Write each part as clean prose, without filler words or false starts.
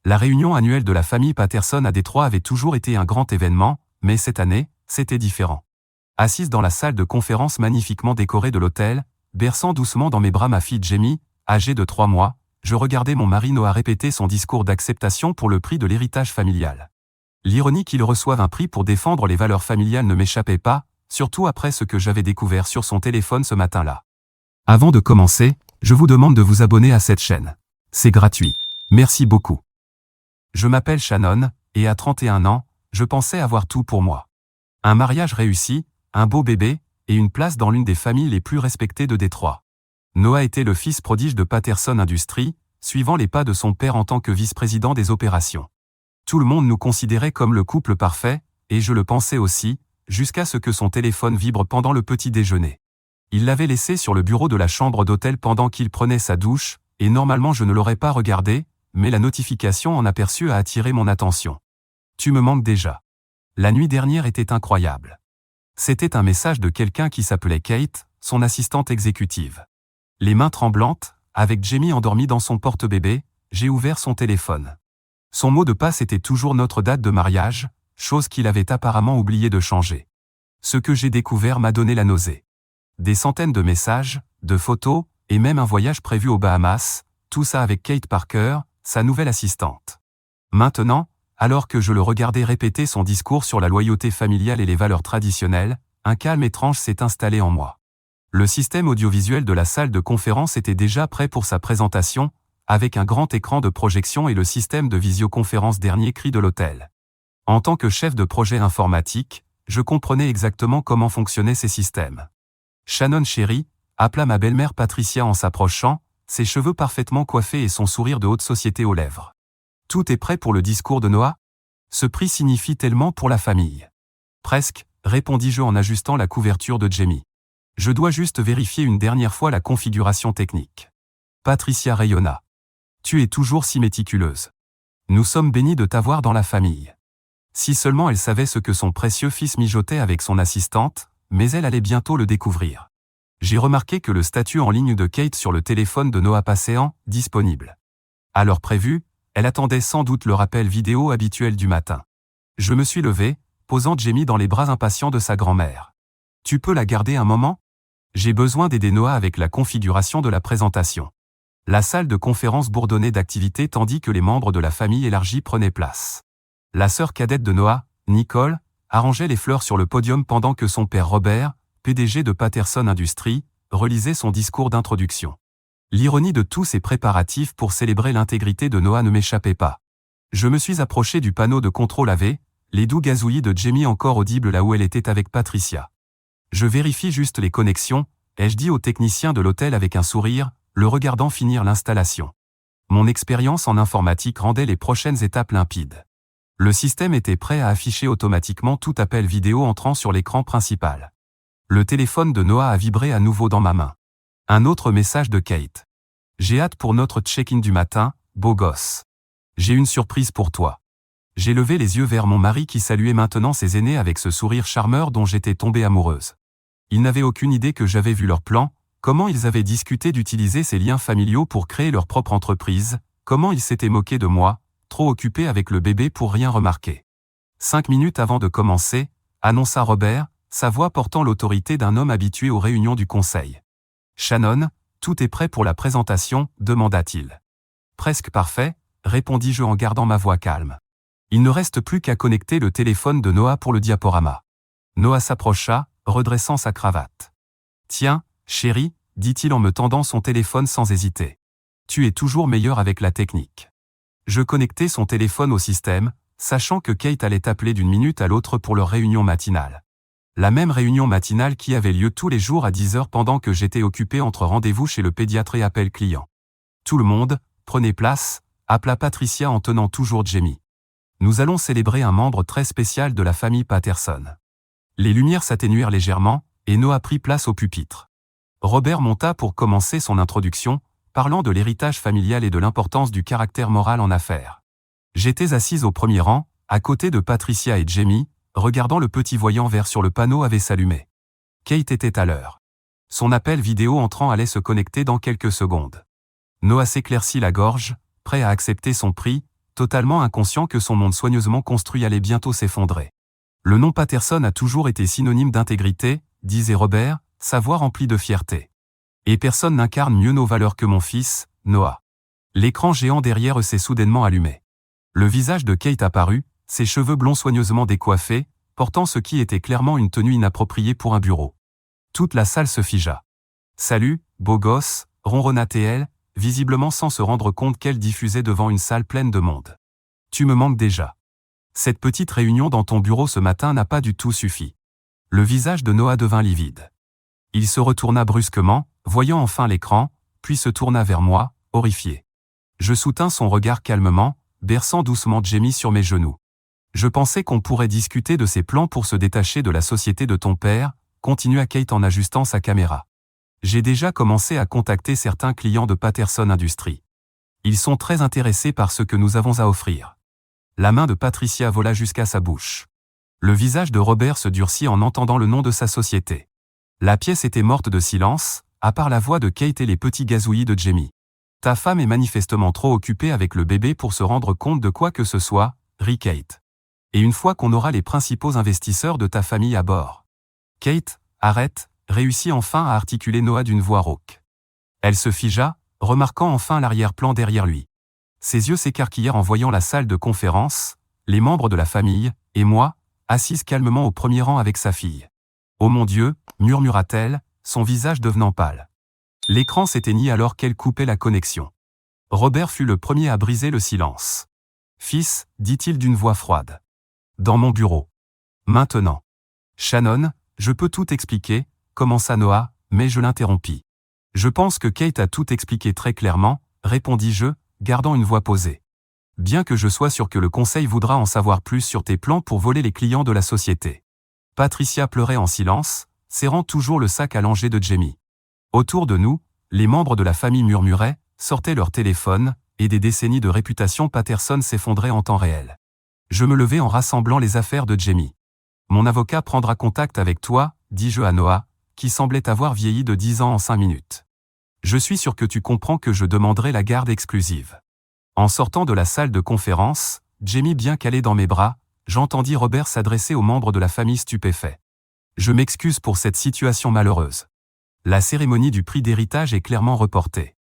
La réunion annuelle de la famille Patterson à Détroit avait toujours été un grand événement, mais cette année, c'était différent. Assise dans la salle de conférence magnifiquement décorée de l'hôtel, berçant doucement dans mes bras ma fille Jamie, âgée de 3 mois, je regardais mon mari Noah répéter son discours d'acceptation pour le prix de l'héritage familial. L'ironie qu'il reçoive un prix pour défendre les valeurs familiales ne m'échappait pas, surtout après ce que j'avais découvert sur son téléphone ce matin-là. Avant de commencer, je vous demande de vous abonner à cette chaîne. C'est gratuit. Merci beaucoup. Je m'appelle Shannon, et à 31 ans, je pensais avoir tout pour moi. Un mariage réussi, un beau bébé, et une place dans l'une des familles les plus respectées de Détroit. Noah était le fils prodige de Patterson Industries, suivant les pas de son père en tant que vice-président des opérations. Tout le monde nous considérait comme le couple parfait, et je le pensais aussi, jusqu'à ce que son téléphone vibre pendant le petit déjeuner. Il l'avait laissé sur le bureau de la chambre d'hôtel pendant qu'il prenait sa douche, et normalement je ne l'aurais pas regardé, mais la notification en aperçu a attiré mon attention. Tu me manques déjà. La nuit dernière était incroyable. C'était un message de quelqu'un qui s'appelait Kate, son assistante exécutive. Les mains tremblantes, avec Jamie endormie dans son porte-bébé, j'ai ouvert son téléphone. Son mot de passe était toujours notre date de mariage, chose qu'il avait apparemment oublié de changer. Ce que j'ai découvert m'a donné la nausée. Des centaines de messages, de photos, et même un voyage prévu aux Bahamas, tout ça avec Kate Parker, sa nouvelle assistante. Maintenant, alors que je le regardais répéter son discours sur la loyauté familiale et les valeurs traditionnelles, un calme étrange s'est installé en moi. Le système audiovisuel de la salle de conférence était déjà prêt pour sa présentation, avec un grand écran de projection et le système de visioconférence dernier cri de l'hôtel. En tant que chef de projet informatique, je comprenais exactement comment fonctionnaient ces systèmes. Shannon chérie, appela ma belle-mère Patricia en s'approchant, ses cheveux parfaitement coiffés et son sourire de haute société aux lèvres. Tout est prêt pour le discours de Noah? Ce prix signifie tellement pour la famille. Presque, répondis-je en ajustant la couverture de Jamie. Je dois juste vérifier une dernière fois la configuration technique. Patricia rayonna. Tu es toujours si méticuleuse. Nous sommes bénis de t'avoir dans la famille. Si seulement elle savait ce que son précieux fils mijotait avec son assistante, mais elle allait bientôt le découvrir. J'ai remarqué que le statut en ligne de Kate sur le téléphone de Noah passait en « disponible ». À l'heure prévue, elle attendait sans doute le rappel vidéo habituel du matin. Je me suis levé, posant Jamie dans les bras impatients de sa grand-mère. « Tu peux la garder un moment ? J'ai besoin d'aider Noah avec la configuration de la présentation. » La salle de conférence bourdonnait d'activités tandis que les membres de la famille élargie prenaient place. La sœur cadette de Noah, Nicole, arrangeait les fleurs sur le podium pendant que son père Robert, PDG de Patterson Industries, relisait son discours d'introduction. L'ironie de tous ces préparatifs pour célébrer l'intégrité de Noah ne m'échappait pas. Je me suis approché du panneau de contrôle AV, les doux gazouillis de Jamie encore audibles là où elle était avec Patricia. Je vérifie juste les connexions, ai-je dit au technicien de l'hôtel avec un sourire, le regardant finir l'installation. Mon expérience en informatique rendait les prochaines étapes limpides. Le système était prêt à afficher automatiquement tout appel vidéo entrant sur l'écran principal. Le téléphone de Noah a vibré à nouveau dans ma main. Un autre message de Kate. J'ai hâte pour notre check-in du matin, beau gosse. J'ai une surprise pour toi. J'ai levé les yeux vers mon mari qui saluait maintenant ses aînés avec ce sourire charmeur dont j'étais tombée amoureuse. Il n'avait aucune idée que j'avais vu leur plan, comment ils avaient discuté d'utiliser ces liens familiaux pour créer leur propre entreprise, comment ils s'étaient moqués de moi, trop occupés avec le bébé pour rien remarquer. 5 minutes avant de commencer, annonça Robert, sa voix portant l'autorité d'un homme habitué aux réunions du conseil. Shannon, tout est prêt pour la présentation, demanda-t-il. Presque parfait, répondis-je en gardant ma voix calme. Il ne reste plus qu'à connecter le téléphone de Noah pour le diaporama. Noah s'approcha, redressant sa cravate. Tiens, chérie, dit-il en me tendant son téléphone sans hésiter. Tu es toujours meilleur avec la technique. Je connectai son téléphone au système, sachant que Kate allait appeler d'une minute à l'autre pour leur réunion matinale. La même réunion matinale qui avait lieu tous les jours à 10h pendant que j'étais occupé entre rendez-vous chez le pédiatre et appel client. Tout le monde, prenez place, appela Patricia en tenant toujours Jamie. Nous allons célébrer un membre très spécial de la famille Patterson. Les lumières s'atténuèrent légèrement, et Noah prit place au pupitre. Robert monta pour commencer son introduction, parlant de l'héritage familial et de l'importance du caractère moral en affaires. J'étais assise au premier rang, à côté de Patricia et Jamie, regardant le petit voyant vert sur le panneau avait s'allumer. Kate était à l'heure. Son appel vidéo entrant allait se connecter dans quelques secondes. Noah s'éclaircit la gorge, prêt à accepter son prix, totalement inconscient que son monde soigneusement construit allait bientôt s'effondrer. Le nom Patterson a toujours été synonyme d'intégrité, disait Robert, sa voix remplie de fierté. Et personne n'incarne mieux nos valeurs que mon fils, Noah. L'écran géant derrière eux s'est soudainement allumé. Le visage de Kate apparut, ses cheveux blonds soigneusement décoiffés, portant ce qui était clairement une tenue inappropriée pour un bureau. Toute la salle se figea. « Salut, beau gosse », ronronna-t-elle, visiblement sans se rendre compte qu'elle diffusait devant une salle pleine de monde. « Tu me manques déjà. Cette petite réunion dans ton bureau ce matin n'a pas du tout suffi. » Le visage de Noah devint livide. Il se retourna brusquement, voyant enfin l'écran, puis se tourna vers moi, horrifié. Je soutins son regard calmement, berçant doucement Jamie sur mes genoux. Je pensais qu'on pourrait discuter de ses plans pour se détacher de la société de ton père, continua Kate en ajustant sa caméra. J'ai déjà commencé à contacter certains clients de Patterson Industries. Ils sont très intéressés par ce que nous avons à offrir. La main de Patricia vola jusqu'à sa bouche. Le visage de Robert se durcit en entendant le nom de sa société. La pièce était morte de silence, à part la voix de Kate et les petits gazouillis de Jamie. Ta femme est manifestement trop occupée avec le bébé pour se rendre compte de quoi que ce soit, rit Kate. Et une fois qu'on aura les principaux investisseurs de ta famille à bord. Kate, arrête, réussit enfin à articuler Noah d'une voix rauque. Elle se figea, remarquant enfin l'arrière-plan derrière lui. Ses yeux s'écarquillèrent en voyant la salle de conférence, les membres de la famille, et moi, assise calmement au premier rang avec sa fille. Oh mon Dieu, murmura-t-elle, son visage devenant pâle. L'écran s'éteignit alors qu'elle coupait la connexion. Robert fut le premier à briser le silence. Fils, dit-il d'une voix froide. Dans mon bureau. Maintenant. Shannon, je peux tout expliquer, commença Noah, mais je l'interrompis. Je pense que Kate a tout expliqué très clairement, répondis-je, gardant une voix posée. Bien que je sois sûr que le conseil voudra en savoir plus sur tes plans pour voler les clients de la société. Patricia pleurait en silence, serrant toujours le sac allongé de Jamie. Autour de nous, les membres de la famille murmuraient, sortaient leur téléphone, et des décennies de réputation Patterson s'effondraient en temps réel. Je me levai en rassemblant les affaires de Jamie. Mon avocat prendra contact avec toi, dis-je à Noah, qui semblait avoir vieilli de 10 ans en 5 minutes. Je suis sûr que tu comprends que je demanderai la garde exclusive. En sortant de la salle de conférence, Jamie bien calé dans mes bras, j'entendis Robert s'adresser aux membres de la famille stupéfaits. Je m'excuse pour cette situation malheureuse. La cérémonie du prix d'héritage est clairement reportée.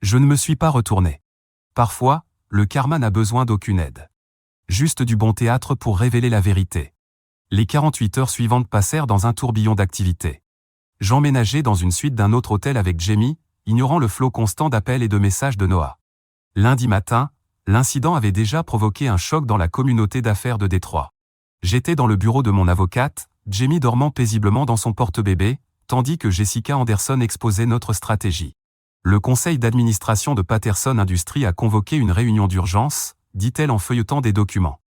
Je ne me suis pas retourné. Parfois, le karma n'a besoin d'aucune aide. Juste du bon théâtre pour révéler la vérité. Les 48 heures suivantes passèrent dans un tourbillon d'activités. J'emménageai dans une suite d'un autre hôtel avec Jamie, ignorant le flot constant d'appels et de messages de Noah. Lundi matin, l'incident avait déjà provoqué un choc dans la communauté d'affaires de Détroit. J'étais dans le bureau de mon avocate, Jamie dormant paisiblement dans son porte-bébé, tandis que Jessica Anderson exposait notre stratégie. Le conseil d'administration de Patterson Industries a convoqué une réunion d'urgence, dit-elle en feuilletant des documents.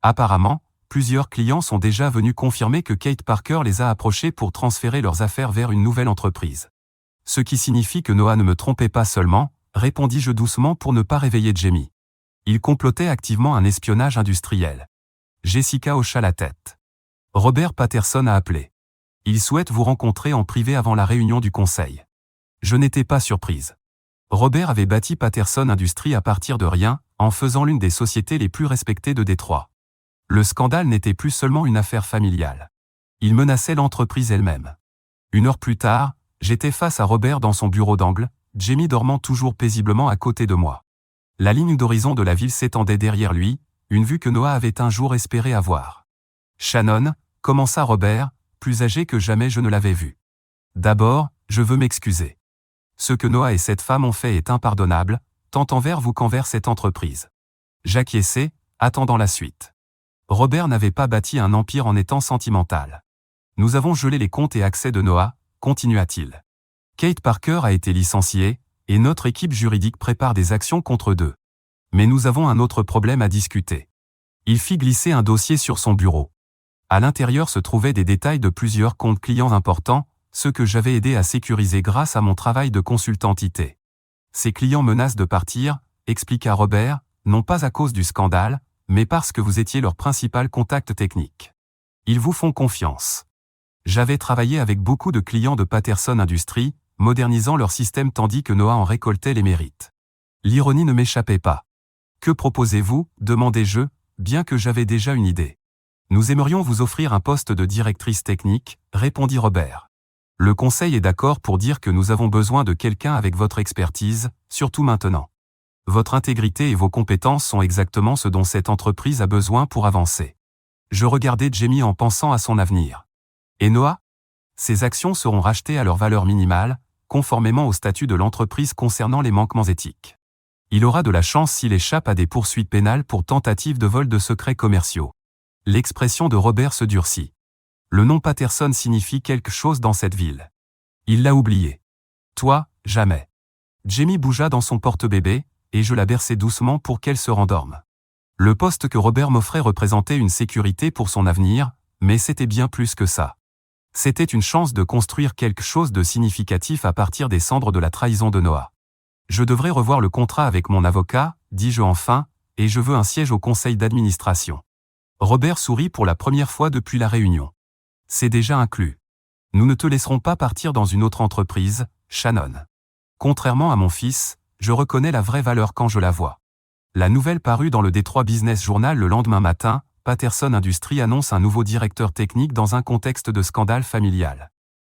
Apparemment, plusieurs clients sont déjà venus confirmer que Kate Parker les a approchés pour transférer leurs affaires vers une nouvelle entreprise. Ce qui signifie que Noah ne me trompait pas seulement, répondis-je doucement pour ne pas réveiller Jamie. Il complotait activement un espionnage industriel. Jessica hocha la tête. Robert Patterson a appelé. Il souhaite vous rencontrer en privé avant la réunion du conseil. Je n'étais pas surprise. Robert avait bâti Patterson Industries à partir de rien, en faisant l'une des sociétés les plus respectées de Détroit. Le scandale n'était plus seulement une affaire familiale. Il menaçait l'entreprise elle-même. 1 heure plus tard, j'étais face à Robert dans son bureau d'angle, Jamie dormant toujours paisiblement à côté de moi. La ligne d'horizon de la ville s'étendait derrière lui, une vue que Noah avait un jour espéré avoir. Shannon, commença Robert, plus âgé que jamais je ne l'avais vu. D'abord, je veux m'excuser. Ce que Noah et cette femme ont fait est impardonnable, tant envers vous qu'envers cette entreprise. J'acquiesçai, attendant la suite. Robert n'avait pas bâti un empire en étant sentimental. Nous avons gelé les comptes et accès de Noah, continua-t-il. Kate Parker a été licenciée, et notre équipe juridique prépare des actions contre eux. Mais nous avons un autre problème à discuter. Il fit glisser un dossier sur son bureau. À l'intérieur se trouvaient des détails de plusieurs comptes clients importants, ceux que j'avais aidé à sécuriser grâce à mon travail de consultant IT. Ces clients menacent de partir, expliqua Robert, non pas à cause du scandale, mais parce que vous étiez leur principal contact technique. Ils vous font confiance. J'avais travaillé avec beaucoup de clients de Patterson Industries, modernisant leur système tandis que Noah en récoltait les mérites. L'ironie ne m'échappait pas. Que proposez-vous, demandai-je, bien que j'avais déjà une idée. Nous aimerions vous offrir un poste de directrice technique, répondit Robert. Le conseil est d'accord pour dire que nous avons besoin de quelqu'un avec votre expertise, surtout maintenant. Votre intégrité et vos compétences sont exactement ce dont cette entreprise a besoin pour avancer. Je regardais Jamie en pensant à son avenir. Et Noah? Ses actions seront rachetées à leur valeur minimale, conformément au statut de l'entreprise concernant les manquements éthiques. Il aura de la chance s'il échappe à des poursuites pénales pour tentative de vol de secrets commerciaux. L'expression de Robert se durcit. Le nom Patterson signifie quelque chose dans cette ville. Il l'a oublié. Toi, jamais. Jamie bougea dans son porte-bébé, et je la berçai doucement pour qu'elle se rendorme. Le poste que Robert m'offrait représentait une sécurité pour son avenir, mais c'était bien plus que ça. C'était une chance de construire quelque chose de significatif à partir des cendres de la trahison de Noah. Je devrais revoir le contrat avec mon avocat, dis-je enfin, et je veux un siège au conseil d'administration. Robert sourit pour la première fois depuis la réunion. C'est déjà inclus. Nous ne te laisserons pas partir dans une autre entreprise, Shannon. Contrairement à mon fils, je reconnais la vraie valeur quand je la vois. La nouvelle parue dans le Detroit Business Journal le lendemain matin, Patterson Industries annonce un nouveau directeur technique dans un contexte de scandale familial.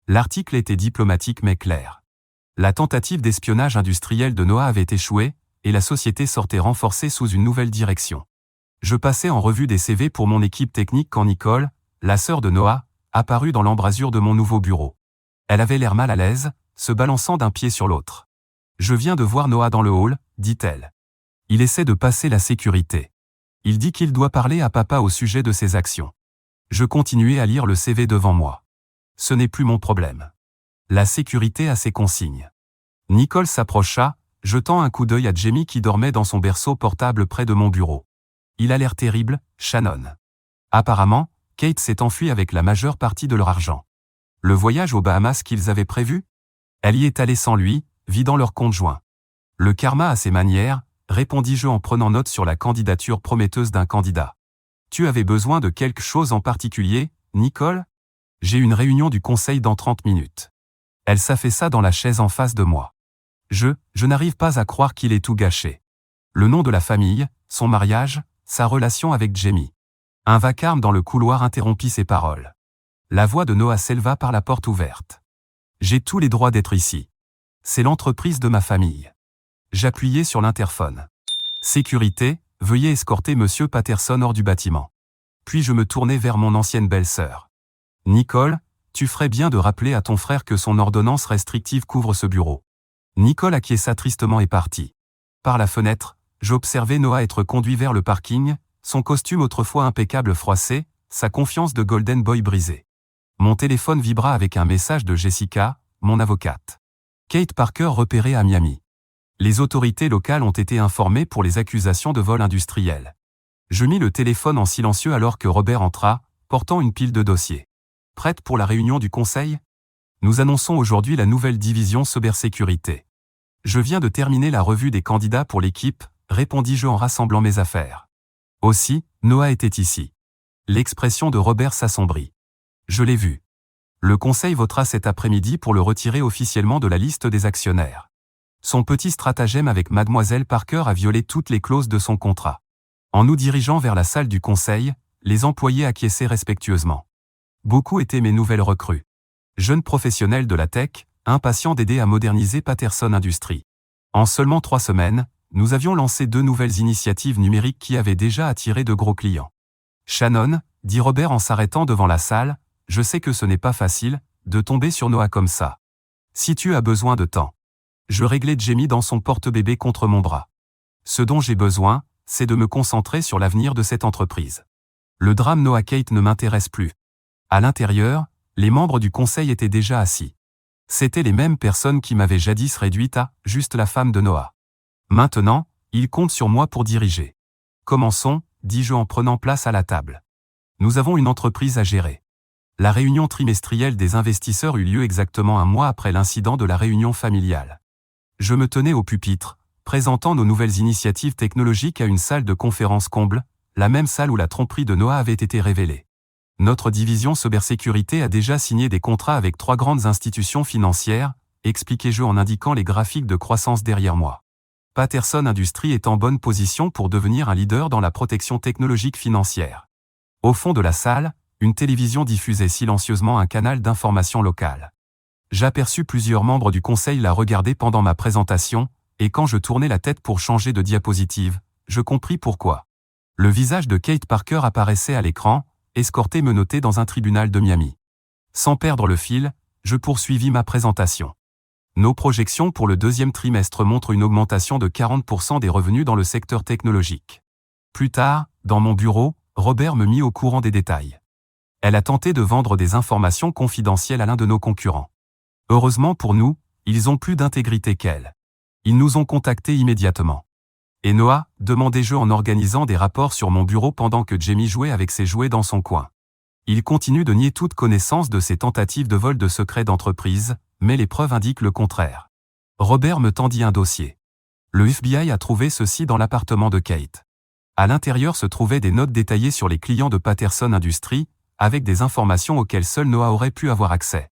L'article était diplomatique mais clair. La tentative d'espionnage industriel de Noah avait échoué, et la société sortait renforcée sous une nouvelle direction. Je passais en revue des CV pour mon équipe technique quand Nicole, la sœur de Noah, apparut dans l'embrasure de mon nouveau bureau. Elle avait l'air mal à l'aise, se balançant d'un pied sur l'autre. « Je viens de voir Noah dans le hall, dit-elle. Il essaie de passer la sécurité. Il dit qu'il doit parler à papa au sujet de ses actions. » Je continuais à lire le CV devant moi. Ce n'est plus mon problème. La sécurité a ses consignes. Nicole s'approcha, jetant un coup d'œil à Jamie qui dormait dans son berceau portable près de mon bureau. Il a l'air terrible, Shannon. Apparemment, Kate s'est enfuie avec la majeure partie de leur argent. Le voyage aux Bahamas qu'ils avaient prévu? Elle y est allée sans lui, vidant leur compte joint. Le karma a ses manières, répondis-je en prenant note sur la candidature prometteuse d'un candidat. Tu avais besoin de quelque chose en particulier, Nicole? J'ai une réunion du conseil dans 30 minutes. Elle s'affaissa dans la chaise en face de moi. Je n'arrive pas à croire qu'il ait tout gâché. Le nom de la famille, son mariage, sa relation avec Jamie. Un vacarme dans le couloir interrompit ses paroles. La voix de Noah s'éleva par la porte ouverte. J'ai tous les droits d'être ici. C'est l'entreprise de ma famille. J'appuyai sur l'interphone. Sécurité, veuillez escorter Monsieur Patterson hors du bâtiment. Puis je me tournai vers mon ancienne belle-sœur. Nicole, tu ferais bien de rappeler à ton frère que son ordonnance restrictive couvre ce bureau. Nicole acquiesça tristement et partit. Par la fenêtre, j'observai Noah être conduit vers le parking, son costume autrefois impeccable froissé, sa confiance de Golden Boy brisée. Mon téléphone vibra avec un message de Jessica, mon avocate. Kate Parker repérée à Miami. Les autorités locales ont été informées pour les accusations de vol industriel. Je mis le téléphone en silencieux alors que Robert entra, portant une pile de dossiers. Prête pour la réunion du conseil? Nous annonçons aujourd'hui la nouvelle division cybersécurité. Je viens de terminer la revue des candidats pour l'équipe, répondis-je en rassemblant mes affaires. Aussi, Noah était ici. L'expression de Robert s'assombrit. Je l'ai vu. Le conseil votera cet après-midi pour le retirer officiellement de la liste des actionnaires. Son petit stratagème avec Mademoiselle Parker a violé toutes les clauses de son contrat. En nous dirigeant vers la salle du conseil, les employés acquiesçaient respectueusement. Beaucoup étaient mes nouvelles recrues. Jeunes professionnels de la tech, impatients d'aider à moderniser Patterson Industries. En seulement 3 semaines, nous avions lancé 2 nouvelles initiatives numériques qui avaient déjà attiré de gros clients. Shannon, dit Robert en s'arrêtant devant la salle, je sais que ce n'est pas facile, de tomber sur Noah comme ça. Si tu as besoin de temps. Je réglai Jamie dans son porte-bébé contre mon bras. Ce dont j'ai besoin, c'est de me concentrer sur l'avenir de cette entreprise. Le drame Noah Kate ne m'intéresse plus. À l'intérieur, les membres du conseil étaient déjà assis. C'étaient les mêmes personnes qui m'avaient jadis réduite à « juste la femme de Noah ». Maintenant, ils comptent sur moi pour diriger. Commençons, dis-je en prenant place à la table. Nous avons une entreprise à gérer. La réunion trimestrielle des investisseurs eut lieu exactement 1 mois après l'incident de la réunion familiale. Je me tenais au pupitre, présentant nos nouvelles initiatives technologiques à une salle de conférence comble, la même salle où la tromperie de Noah avait été révélée. Notre division cybersécurité a déjà signé des contrats avec 3 grandes institutions financières, expliquai-je en indiquant les graphiques de croissance derrière moi. Patterson Industries est en bonne position pour devenir un leader dans la protection technologique financière. Au fond de la salle, une télévision diffusait silencieusement un canal d'information locale. J'aperçus plusieurs membres du conseil la regarder pendant ma présentation, et quand je tournai la tête pour changer de diapositive, je compris pourquoi. Le visage de Kate Parker apparaissait à l'écran, escorté menotté dans un tribunal de Miami. Sans perdre le fil, je poursuivis ma présentation. Nos projections pour le deuxième trimestre montrent une augmentation de 40% des revenus dans le secteur technologique. Plus tard, dans mon bureau, Robert me mit au courant des détails. Elle a tenté de vendre des informations confidentielles à l'un de nos concurrents. Heureusement pour nous, ils ont plus d'intégrité qu'elle. Ils nous ont contactés immédiatement. Et Noah, demandai-je en organisant des rapports sur mon bureau pendant que Jamie jouait avec ses jouets dans son coin. Il continue de nier toute connaissance de ces tentatives de vol de secrets d'entreprise, mais les preuves indiquent le contraire. Robert me tendit un dossier. Le FBI a trouvé ceci dans l'appartement de Kate. À l'intérieur se trouvaient des notes détaillées sur les clients de Patterson Industries, avec des informations auxquelles seul Noah aurait pu avoir accès.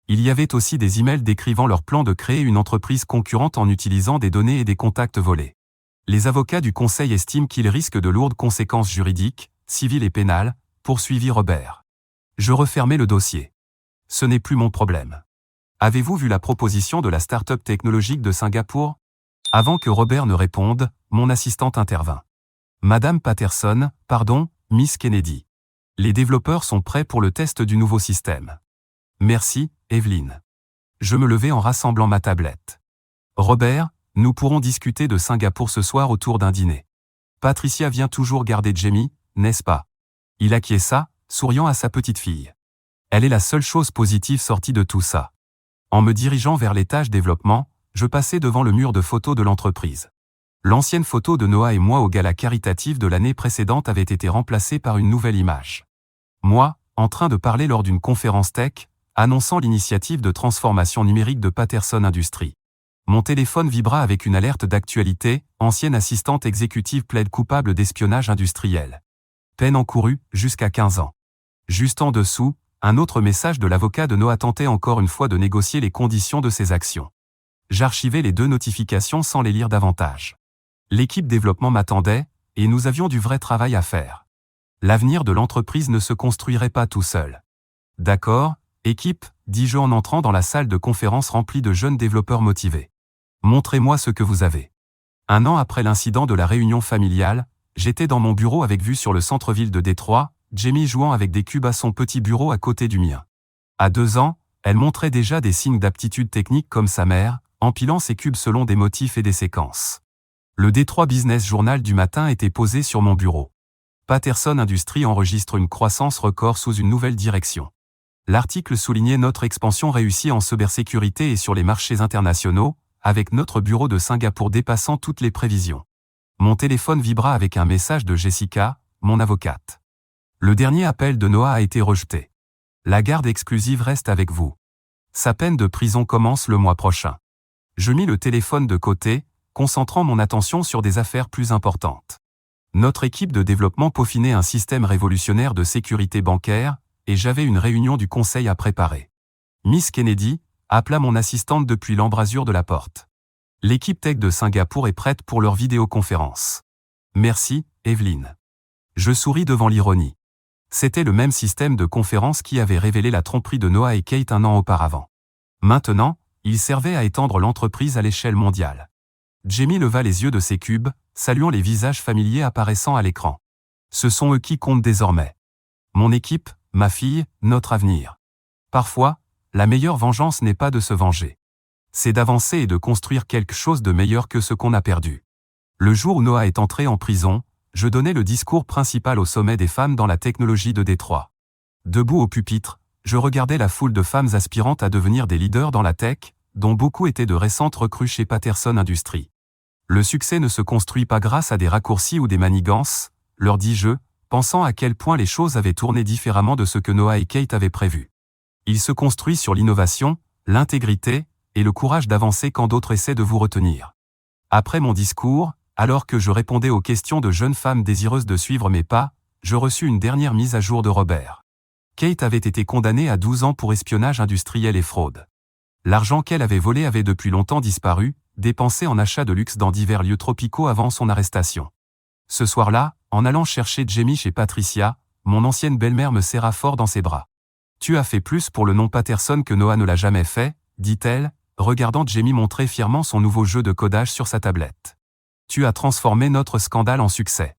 Il y avait aussi des emails décrivant leur plan de créer une entreprise concurrente en utilisant des données et des contacts volés. Les avocats du conseil estiment qu'il risque de lourdes conséquences juridiques, civiles et pénales, poursuivit Robert. Je refermai le dossier. Ce n'est plus mon problème. Avez-vous vu la proposition de la start-up technologique de Singapour? Avant que Robert ne réponde, mon assistante intervint. Madame Patterson, pardon, Miss Kennedy. Les développeurs sont prêts pour le test du nouveau système. Merci, Evelyn. Je me levai en rassemblant ma tablette. Robert, nous pourrons discuter de Singapour ce soir autour d'un dîner. Patricia vient toujours garder Jamie, n'est-ce pas? Il acquiesça, souriant à sa petite fille. Elle est la seule chose positive sortie de tout ça. En me dirigeant vers l'étage développement, je passai devant le mur de photos de l'entreprise. L'ancienne photo de Noah et moi au gala caritatif de l'année précédente avait été remplacée par une nouvelle image. Moi, en train de parler lors d'une conférence tech, annonçant l'initiative de transformation numérique de Patterson Industries. Mon téléphone vibra avec une alerte d'actualité, ancienne assistante exécutive plaide coupable d'espionnage industriel. Peine encourue, jusqu'à 15 ans. Juste en dessous, un autre message de l'avocat de Noah tentait encore une fois de négocier les conditions de ses actions. J'archivai les deux notifications sans les lire davantage. L'équipe développement m'attendait, et nous avions du vrai travail à faire. L'avenir de l'entreprise ne se construirait pas tout seul. D'accord, équipe, dis-je en entrant dans la salle de conférence remplie de jeunes développeurs motivés. Montrez-moi ce que vous avez. Un an après l'incident de la réunion familiale, j'étais dans mon bureau avec vue sur le centre-ville de Détroit, Jamie jouant avec des cubes à son petit bureau à côté du mien. À 2 ans, elle montrait déjà des signes d'aptitude technique comme sa mère, empilant ses cubes selon des motifs et des séquences. Le Détroit Business Journal du matin était posé sur mon bureau. Patterson Industries enregistre une croissance record sous une nouvelle direction. L'article soulignait notre expansion réussie en cybersécurité et sur les marchés internationaux, avec notre bureau de Singapour dépassant toutes les prévisions. Mon téléphone vibra avec un message de Jessica, mon avocate. Le dernier appel de Noah a été rejeté. La garde exclusive reste avec vous. Sa peine de prison commence le mois prochain. Je mis le téléphone de côté, concentrant mon attention sur des affaires plus importantes. Notre équipe de développement peaufinait un système révolutionnaire de sécurité bancaire, et j'avais une réunion du conseil à préparer. Miss Kennedy appela mon assistante depuis l'embrasure de la porte. L'équipe tech de Singapour est prête pour leur vidéoconférence. Merci, Evelyn. Je souris devant l'ironie. C'était le même système de conférence qui avait révélé la tromperie de Noah et Kate un an auparavant. Maintenant, il servait à étendre l'entreprise à l'échelle mondiale. Jamie leva les yeux de ses cubes, saluant les visages familiers apparaissant à l'écran. Ce sont eux qui comptent désormais. Mon équipe, ma fille, notre avenir. Parfois, la meilleure vengeance n'est pas de se venger. C'est d'avancer et de construire quelque chose de meilleur que ce qu'on a perdu. Le jour où Noah est entré en prison, je donnais le discours principal au sommet des femmes dans la technologie de Détroit. Debout au pupitre, je regardais la foule de femmes aspirantes à devenir des leaders dans la tech, dont beaucoup étaient de récentes recrues chez Patterson Industries. Le succès ne se construit pas grâce à des raccourcis ou des manigances, leur dis-je, pensant à quel point les choses avaient tourné différemment de ce que Noah et Kate avaient prévu. Il se construit sur l'innovation, l'intégrité, et le courage d'avancer quand d'autres essaient de vous retenir. Après mon discours, alors que je répondais aux questions de jeunes femmes désireuses de suivre mes pas, je reçus une dernière mise à jour de Robert. Kate avait été condamnée à 12 ans pour espionnage industriel et fraude. L'argent qu'elle avait volé avait depuis longtemps disparu, dépensé en achats de luxe dans divers lieux tropicaux avant son arrestation. Ce soir-là, en allant chercher Jamie chez Patricia, mon ancienne belle-mère me serra fort dans ses bras. « Tu as fait plus pour le nom Patterson que Noah ne l'a jamais fait », dit-elle, regardant Jamie montrer fièrement son nouveau jeu de codage sur sa tablette. « Tu as transformé notre scandale en succès. »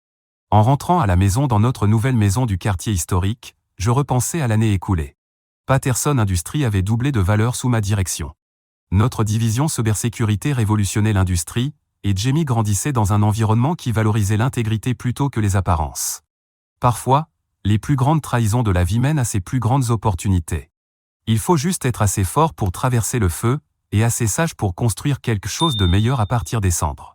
En rentrant à la maison dans notre nouvelle maison du quartier historique, je repensais à l'année écoulée. Patterson Industries avait doublé de valeur sous ma direction. Notre division cybersécurité révolutionnait l'industrie, et Jamie grandissait dans un environnement qui valorisait l'intégrité plutôt que les apparences. Parfois, les plus grandes trahisons de la vie mènent à ses plus grandes opportunités. Il faut juste être assez fort pour traverser le feu, et assez sage pour construire quelque chose de meilleur à partir des cendres.